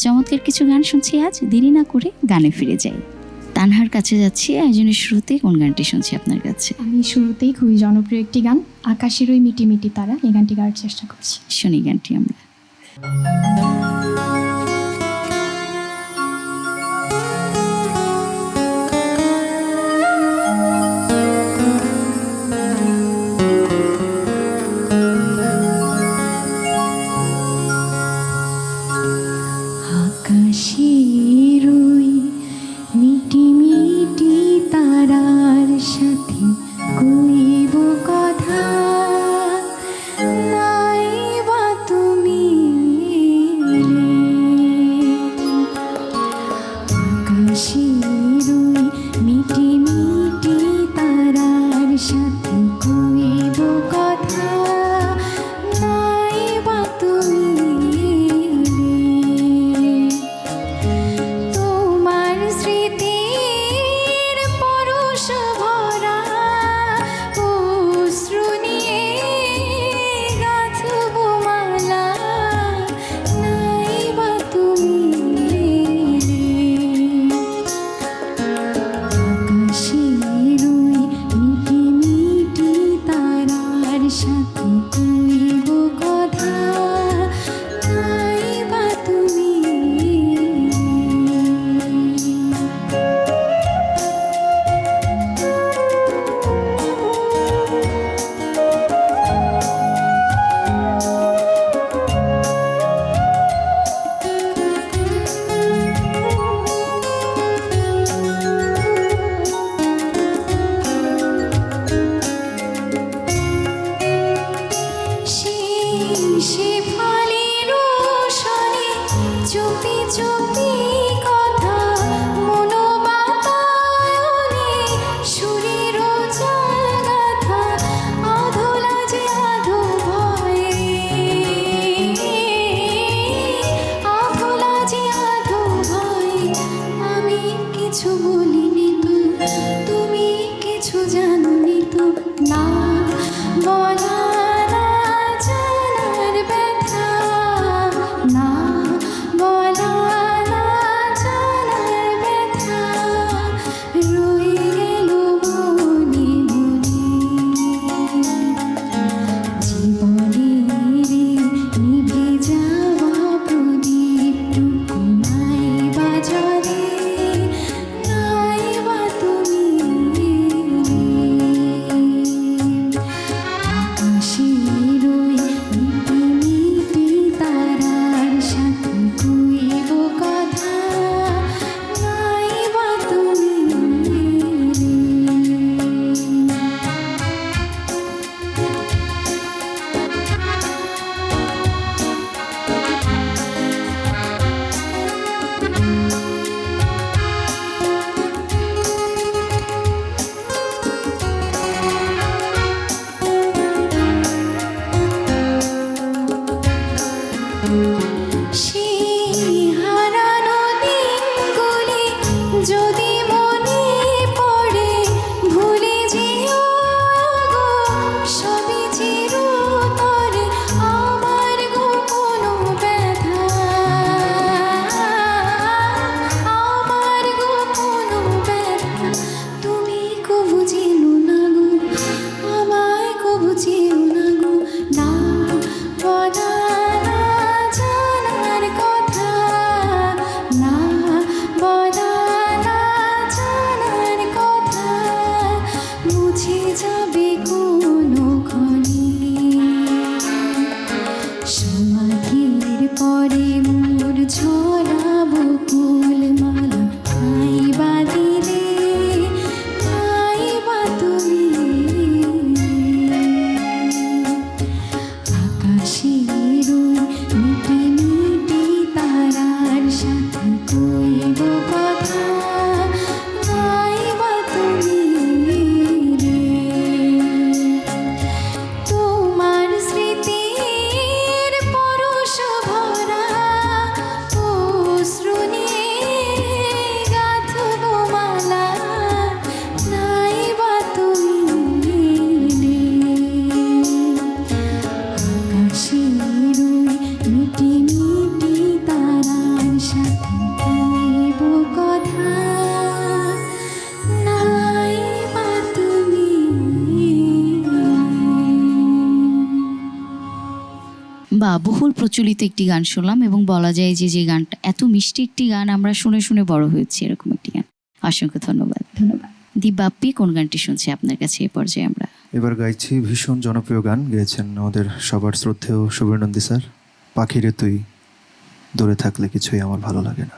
চমৎকার কিছু গান শুনছি আজ, দেরি না করে গানে ফিরে যাই। তানহার কাছে যাচ্ছি। আয়োজনের শুরুতে কোন গানটি শুনছি আপনার কাছে? আমি শুরুতেই খুবই জনপ্রিয় একটি গান, আকাশের ওই মিটি মিটি তারা, এই গানটি গাওয়ার চেষ্টা করছি। শুনি গানটি আমরা। আকাশের ওই মিটি মিটি তারার সাথে কইব কথা, নাই বা তুমি এলে। আকাশের ওই মিটি মিটি তারার সাথে কইব কথা, নাই বা তুমি এলে। তোমার স্মৃতির পরশ ভরা অশ্রু নিয়ে গাঁথব মালা, নাই বা তুমি এলে। আকাশের ওই মিটি মিটি তারার সাথে কইব কথা, নাই বা তুমি সে ফালের রোশনে চুপি চুপি কথা, মনোবাতায়নে সুরের জাল গাথা, আধোলা যে আধো ভয়ে, আধোলা যে আধো ভয়ে। আমি কিছু বলিনি তো, তুমি কিছু জানোনি তো, না বলা না জানার ব্যথা, না বলা না জানার ব্যথা, রয়ে গেল মনে মনে। জীবনের নিভে যাওয়া প্রদীপটুকু নাই বা জ্বলে, নাই বা তুমি এলে। আকাশের ওই মিটি মিটি তারার সাথে কইব কথা, নাই বা তুমি এলে। সেই হারানো দিনগুলি যদি মনে পড়ে, ভুলে যেও গো সবই চিরতরে আমার গোপন ব্যথা, আমার গোপন ব্যথা। তুমি কবু চেনো না গো, আমায় কবু চেনো না গো, না বলা না জানার কথা, না বলা না জানার কথা, মুছে যাবে কোনো ক্ষণে। সমাধির পরে মোর ঝরাবো ফুলমালা, নাই বা দিলে, নাই বা তুমি এলে। আকাশের ওই মিটি মিটি তারার সাথে কইব কথা, নাই বা তুমি এলে। তোমার স্মৃতির পরশ ভরা অশ্রু বা বহুল প্রচলিত একটি গান শুনলাম এবং বলা যায় যে যে গানটা এত মিষ্টি একটি গান আমরা শুনে শুনে বড় হয়েছি এরকম একটি গান। অসংখ্য ধন্যবাদ। ধন্যবাদ। দিব্যাপ্পি কোন গানটি শুনছি আপনার কাছে এ পর্যায়ে আমরা? এবার গাইছি ভীষণ জনপ্রিয় গান, গেয়েছেন আমাদের সবার শ্রদ্ধেয় সুবীর নন্দী স্যার, পাখিরে তুই দূরে থাকলে কিছুই আমার ভালো লাগে না।